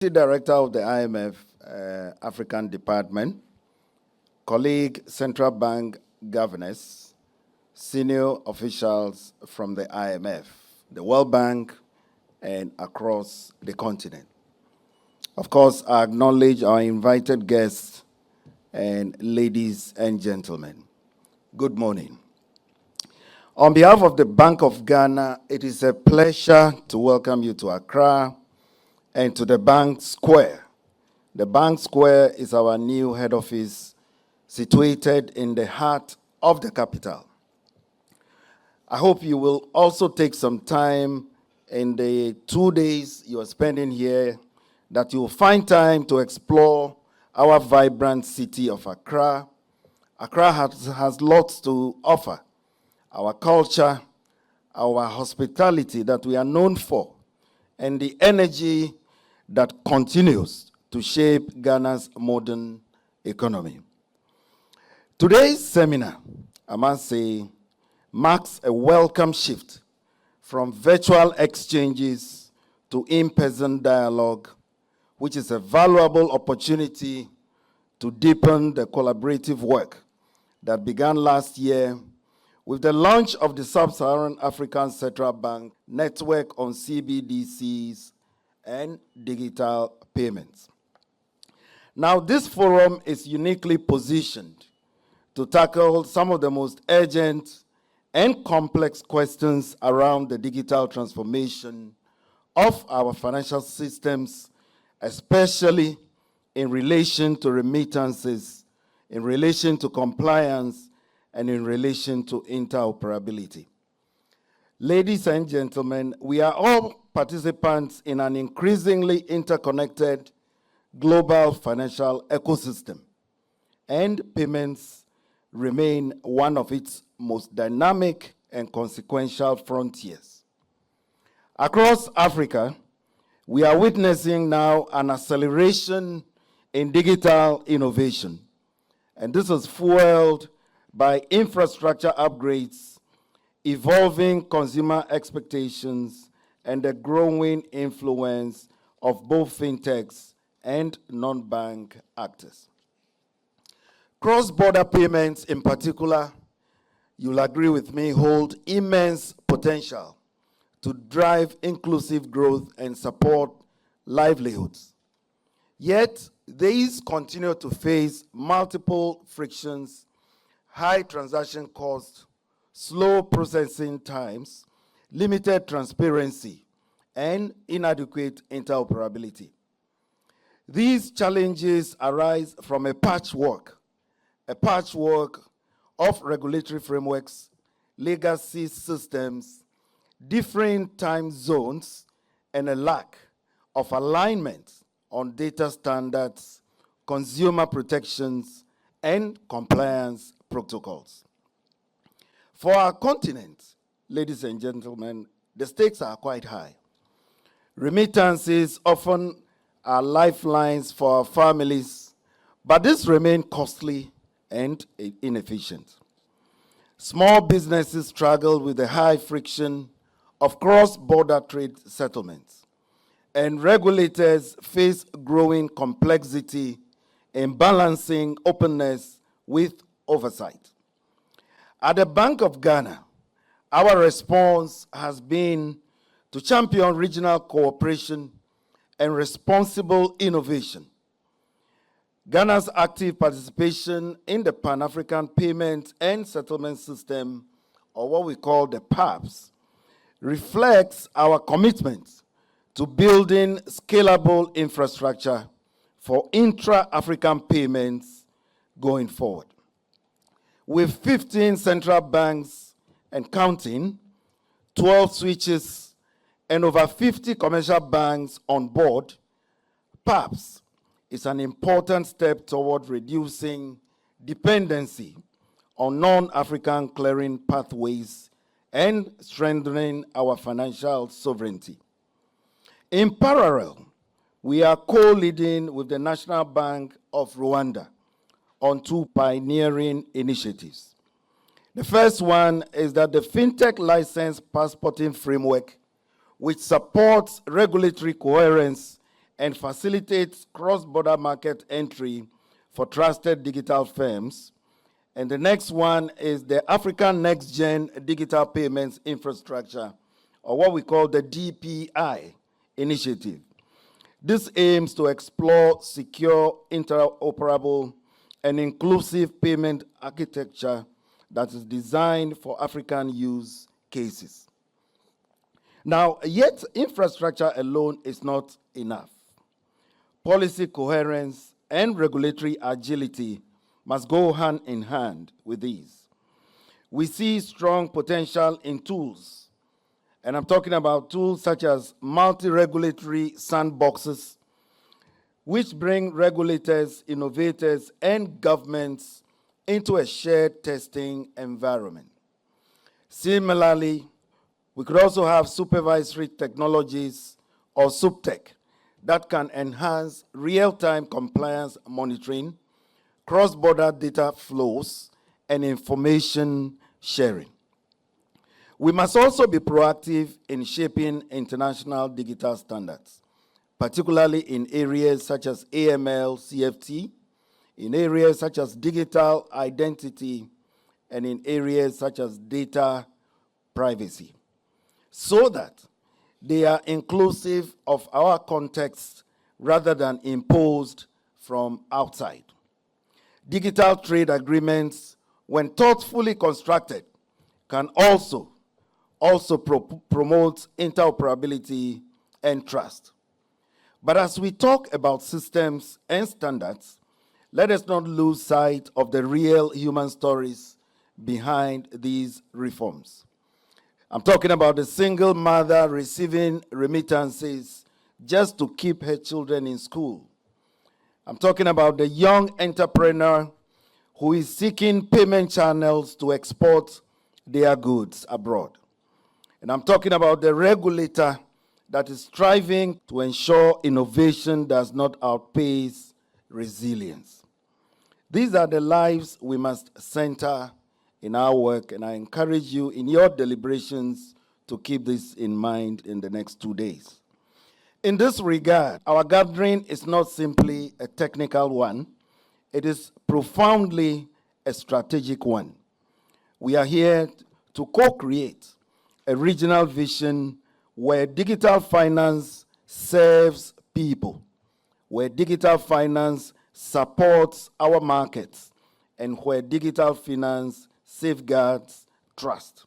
Director of the IMF African Department, colleague central bank governors, senior officials from the IMF, the World Bank, and across the continent. Of course, I acknowledge our invited guests and ladies and gentlemen. Good morning. On behalf of the Bank of Ghana, it is a pleasure to welcome you to Accra and to the Bank Square. The Bank Square is our new head office situated in the heart of the capital. I hope you will also take some time in the 2 days you are spending here, that you will find time to explore our vibrant city of Accra. Accra has lots to offer. Our culture, our hospitality that we are known for, and the energy that continues to shape Ghana's modern economy. Today's seminar, I must say, marks a welcome shift from virtual exchanges to in-person dialogue, which is a valuable opportunity to deepen the collaborative work that began last year with the launch of the Sub-Saharan African Central Bank network on CBDCs and digital payments. Now, this forum is uniquely positioned to tackle some of the most urgent and complex questions around the digital transformation of our financial systems, especially in relation to remittances, in relation to compliance, and in relation to interoperability. Ladies and gentlemen, we are all participants in an increasingly interconnected global financial ecosystem, and payments remain one of its most dynamic and consequential frontiers. Across Africa, we are witnessing now an acceleration in digital innovation, and this is fueled by infrastructure upgrades, evolving consumer expectations, and the growing influence of both fintechs and non-bank actors. Cross-border payments in particular, you'll agree with me, hold immense potential to drive inclusive growth and support livelihoods. Yet, these continue to face multiple frictions, high transaction costs, slow processing times, limited transparency, and inadequate interoperability. These challenges arise from a patchwork of regulatory frameworks, legacy systems, different time zones, and a lack of alignment on data standards, consumer protections, and compliance protocols. For our continent, ladies and gentlemen, the stakes are quite high. Remittances often are lifelines for our families, but these remain costly and inefficient. Small businesses struggle with the high friction of cross-border trade settlements, and regulators face growing complexity in balancing openness with oversight. At the Bank of Ghana, our response has been to champion regional cooperation and responsible innovation. Ghana's active participation in the Pan-African Payment and Settlement System, or what we call the PAPS, reflects our commitment to building scalable infrastructure for intra-African payments going forward. With 15 central banks and counting, 12 switches, and over 50 commercial banks on board, PAPS is an important step toward reducing dependency on non-African clearing pathways and strengthening our financial sovereignty. In parallel, we are co-leading with the National Bank of Rwanda on two pioneering initiatives. The first one is that the FinTech License Passporting Framework, which supports regulatory coherence and facilitates cross-border market entry for trusted digital firms. And the next one is the African Next Gen Digital Payments Infrastructure, or what we call the DPI initiative. This aims to explore secure, interoperable, and inclusive payment architecture that is designed for African use cases. Now, yet infrastructure alone is not enough. Policy coherence and regulatory agility must go hand in hand with these. We see strong potential in tools, and I'm talking about tools such as multi-regulatory sandboxes, which bring regulators, innovators, and governments into a shared testing environment. Similarly, we could also have supervisory technologies or SupTech that can enhance real-time compliance monitoring, cross-border data flows, and information sharing. We must also be proactive in shaping international digital standards, particularly in areas such as AML, CFT, in areas such as digital identity, and in areas such as data privacy, so that they are inclusive of our context rather than imposed from outside. Digital trade agreements, when thoughtfully constructed, can also promote interoperability and trust. But as we talk about systems and standards, let us not lose sight of the real human stories behind these reforms. I'm talking about the single mother receiving remittances just to keep her children in school. I'm talking about the young entrepreneur who is seeking payment channels to export their goods abroad. And I'm talking about the regulator that is striving to ensure innovation does not outpace resilience. These are the lives we must center in our work, and I encourage you in your deliberations to keep this in mind in the next 2 days. In this regard, our gathering is not simply a technical one, it is profoundly a strategic one. We are here to co-create a regional vision where digital finance serves people, where digital finance supports our markets, and where digital finance safeguards trust.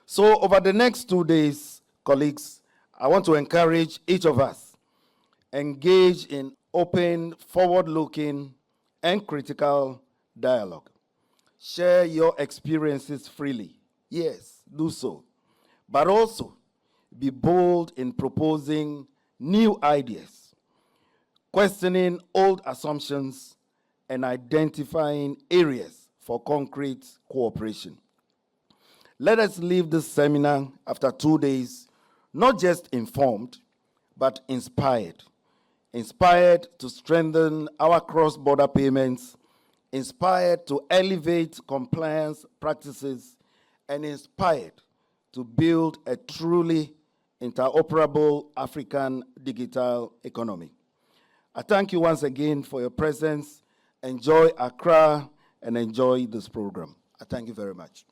So over the next 2 days, colleagues, I want to encourage each of us engage in open, forward-looking, and critical dialogue. Share your experiences freely. Yes, do so. But also, be bold in proposing new ideas, questioning old assumptions, and identifying areas for concrete cooperation. Let us leave this seminar after 2 days not just informed, but inspired. Inspired to strengthen our cross-border payments, inspired to elevate compliance practices, and inspired to build a truly interoperable African digital economy. I thank you once again for your presence. Enjoy Accra and enjoy this program. I thank you very much.